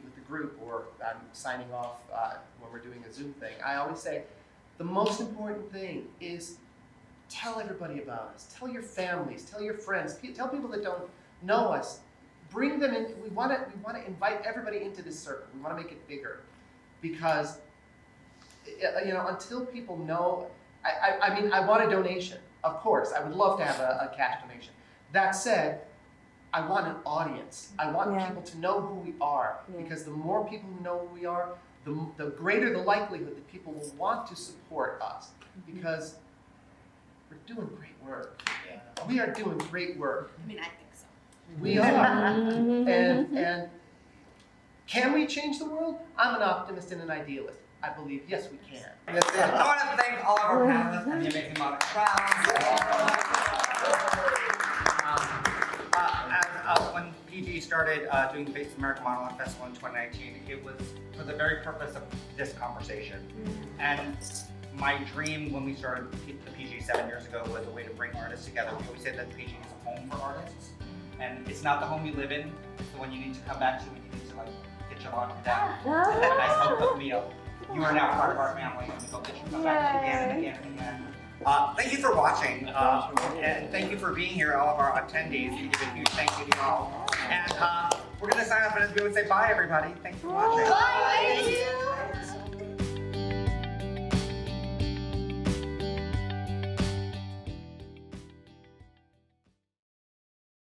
with the group or I'm signing off when we're doing a Zoom thing, I always say the most important thing is tell everybody about us. Tell your families. Tell your friends. Tell people that don't know us. Bring them in. We want to invite everybody into this circle. We want to make it bigger because until people know. I want a donation. Of course, I would love to have a cash donation. That said, I want an audience. I want people to know who we are because the more people who know who we are, the greater the likelihood that people will want to support us because we're doing great work. We are doing great work. I think so. We are. And Can we change the world? I'm an optimist and an idealist. I believe, yes, we can. That's it. I want to thank all of our panelists and the amazing Monica when PGE started doing the Faces America Monologue Festival in 2019, it was for the very purpose of this conversation. And my dream when we started the PGE 7 years ago was a way to bring artists together. We always say that PGE is a home for artists. And it's not the home you live in, it's the one you need to come back to when you need to like get your lunch down, have a nice home-cooked meal. You are now part of our family, and we hope that you come back again and again and again. Thank you for watching, and thank you for being here, all of our attendees. We give a huge thank you to you all. And we're going to sign off, and as we would say, bye, everybody. Thanks for watching. Bye.